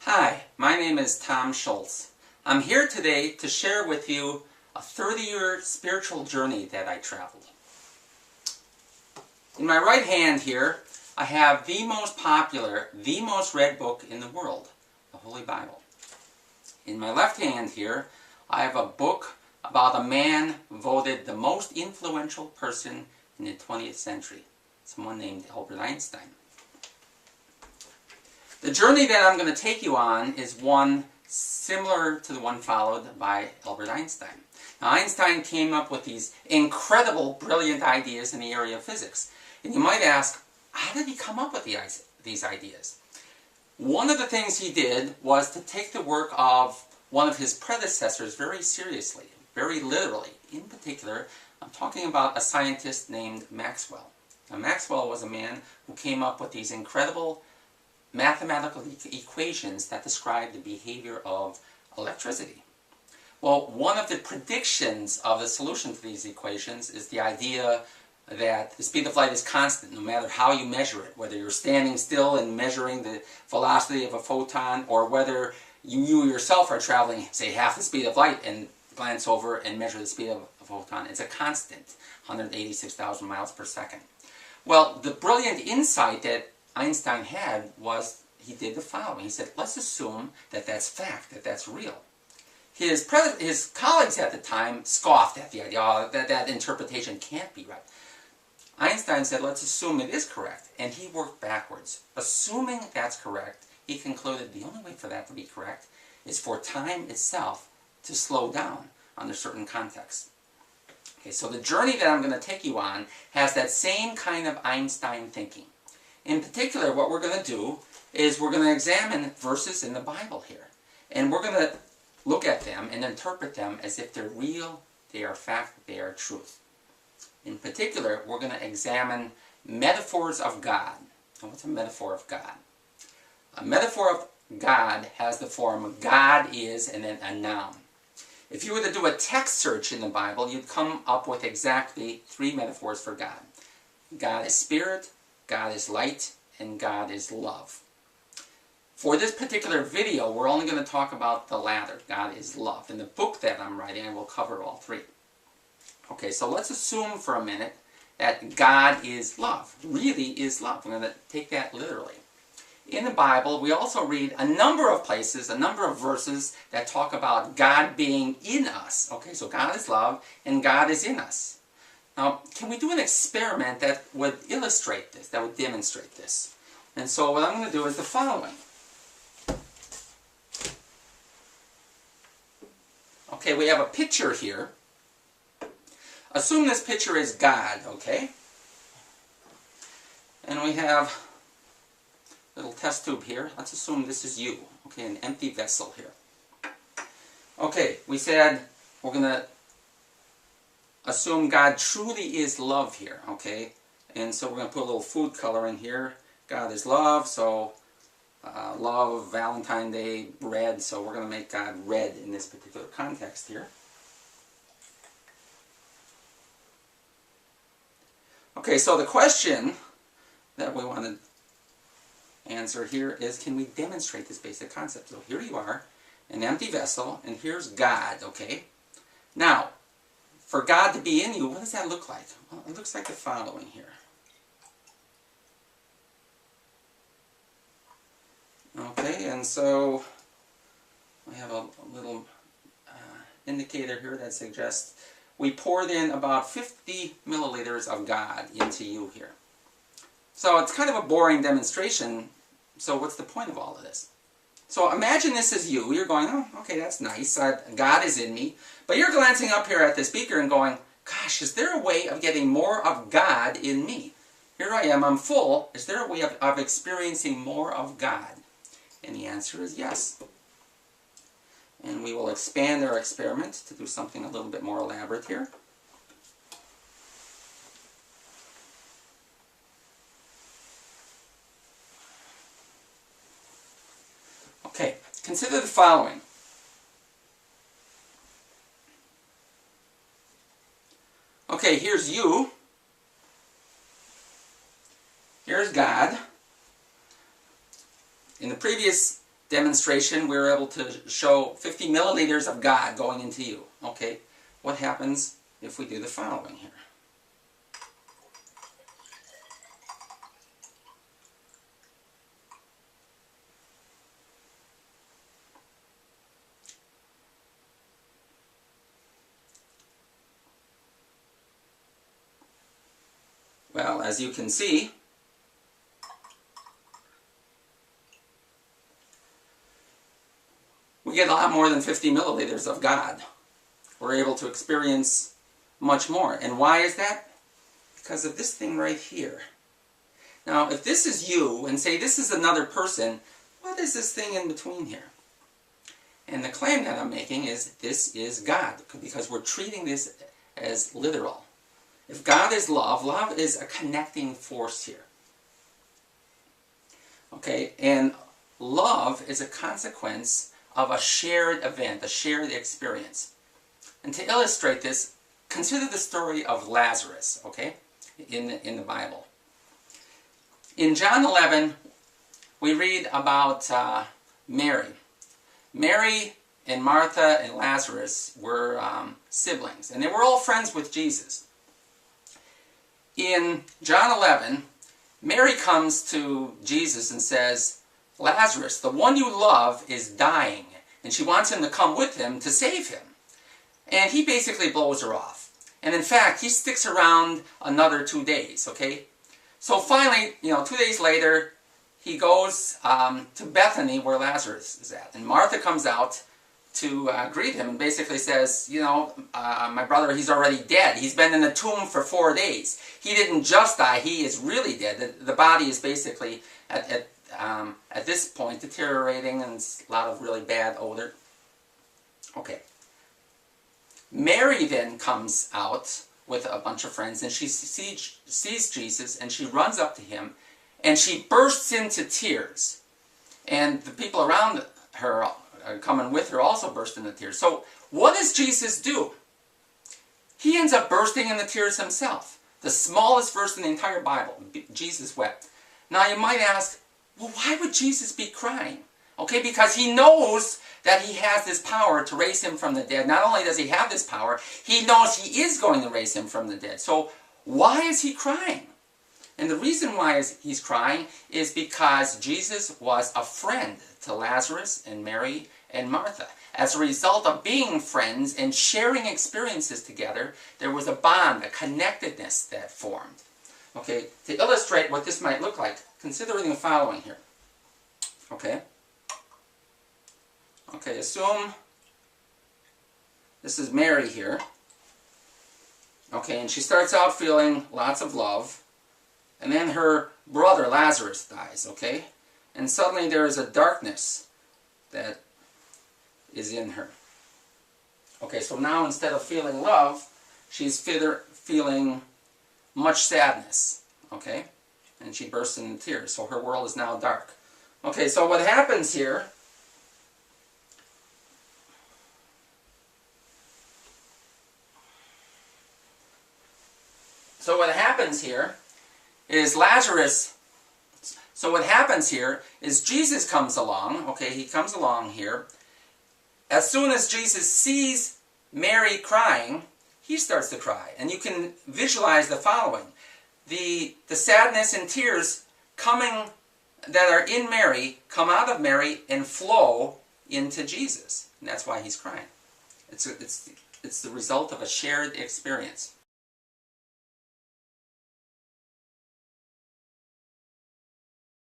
Hi, my name is Tom Schultz. I'm here today to share with you a 30-year spiritual journey that I traveled. In my right hand here, I have the most popular, the most read book in the world, the Holy Bible. In my left hand here, I have a book about a man voted the most influential person in the 20th century, someone named Albert Einstein. The journey that I'm going to take you on is one similar to the one followed by Albert Einstein. Now, Einstein came up with these incredible, brilliant ideas in the area of physics. And you might ask, how did he come up with these ideas? One of the things he did was to take the work of one of his predecessors very seriously, very literally. In particular, I'm talking about a scientist named Maxwell. Now, Maxwell was a man who came up with these incredible mathematical equations that describe the behavior of electricity. Well, one of the predictions of the solution to these equations is the idea that the speed of light is constant no matter how you measure it, whether you're standing still and measuring the velocity of a photon, or whether you yourself are traveling, say, half the speed of light and glance over and measure the speed of a photon. It's a constant, 186,000 miles per second. Well, the brilliant insight that Einstein had was, he did the following. He said, let's assume that that's fact, that that's real. His colleagues at the time scoffed at the idea, oh, that interpretation can't be right. Einstein said, let's assume it is correct, and he worked backwards. Assuming that's correct, he concluded the only way for that to be correct is for time itself to slow down under certain contexts. Okay, so the journey that I'm going to take you on has that same kind of Einstein thinking. In particular, what we're going to do is we're going to examine verses in the Bible here. And we're going to look at them and interpret them as if they're real, they are fact, they are truth. In particular, we're going to examine metaphors of God. Now, what's a metaphor of God? A metaphor of God has the form God is and then a noun. If you were to do a text search in the Bible, you'd come up with exactly 3 metaphors for God. God is spirit, God is light, and God is love. For this particular video, we're only going to talk about the latter, God is love. In the book that I'm writing, I will cover all 3. Okay, so let's assume for a minute that God is love, really is love. We're going to take that literally. In the Bible, we also read a number of places, a number of verses that talk about God being in us. Okay, so God is love, and God is in us. Now, can we do an experiment that would illustrate this, that would demonstrate this? And so what I'm going to do is the following. Okay, we have a picture here. Assume this picture is God, okay? And we have a little test tube here. Let's assume this is you, okay, an empty vessel here. Okay, we said we're going to assume God truly is love here, okay? And so we're going to put a little food color in here. God is love, so love, Valentine's Day, red, so we're going to make God red in this particular context here. Okay, so the question that we want to answer here is, can we demonstrate this basic concept? So here you are, an empty vessel, and here's God, okay? Now, for God to be in you, what does that look like? Well, it looks like the following here. Okay, and so we have a little indicator here that suggests we poured in about 50 milliliters of God into you here. So it's kind of a boring demonstration, so what's the point of all of this? So imagine this is you. You're going, oh, okay, that's nice. God is in me. But you're glancing up here at the speaker and going, gosh, is there a way of getting more of God in me? Here I am, I'm full. Is there a way of experiencing more of God? And the answer is yes. And we will expand our experiment to do something a little bit more elaborate here. Okay, consider the following. Okay, here's you. Here's God. In the previous demonstration, we were able to show 50 milliliters of God going into you. Okay, what happens if we do the following here? Well, as you can see, we get a lot more than 50 milliliters of God. We're able to experience much more. And why is that? Because of this thing right here. Now, if this is you, and say this is another person, what is this thing in between here? And the claim that I'm making is this is God, because we're treating this as literal. If God is love, love is a connecting force here. Okay, and love is a consequence of a shared event, a shared experience. And to illustrate this, consider the story of Lazarus, okay, in the Bible. In John 11, we read about Mary. Mary and Martha and Lazarus were siblings, and they were all friends with Jesus. In John 11, Mary comes to Jesus and says, Lazarus, the one you love, is dying, and she wants him to come with him to save him. And he basically blows her off. And in fact, he sticks around another 2 days, okay? So finally, 2 days later, he goes to Bethany where Lazarus is at. And Martha comes out to greet him and basically says, my brother, he's already dead. He's been in the tomb for 4 days. He didn't just die, he is really dead. The body is basically, at this point, deteriorating, and it's a lot of really bad odor. Okay. Mary then comes out with a bunch of friends, and she sees Jesus, and she runs up to him, and she bursts into tears. And the people around her coming with her also burst into tears. So what does Jesus do? He ends up bursting into tears himself. The smallest verse in the entire Bible, Jesus wept. Now you might ask, well, why would Jesus be crying? Okay, because he knows that he has this power to raise him from the dead. Not only does he have this power, he knows he is going to raise him from the dead. So why is he crying? And the reason why he's crying is because Jesus was a friend to Lazarus and Mary and Martha. As a result of being friends and sharing experiences together, there was a bond, a connectedness that formed. Okay, to illustrate what this might look like, considering the following here. Okay. Okay, assume this is Mary here. Okay, and she starts out feeling lots of love. And then her brother Lazarus dies, okay? And suddenly there is a darkness that is in her. Okay, so now instead of feeling love, she's feeling much sadness, okay? And she bursts into tears, so her world is now dark. Okay, so what happens here is Lazarus. So what happens here is Jesus comes along, okay, he comes along here. As soon as Jesus sees Mary crying, he starts to cry. And you can visualize the following. The sadness and tears coming that are in Mary come out of Mary and flow into Jesus. And that's why he's crying. It's the result of a shared experience.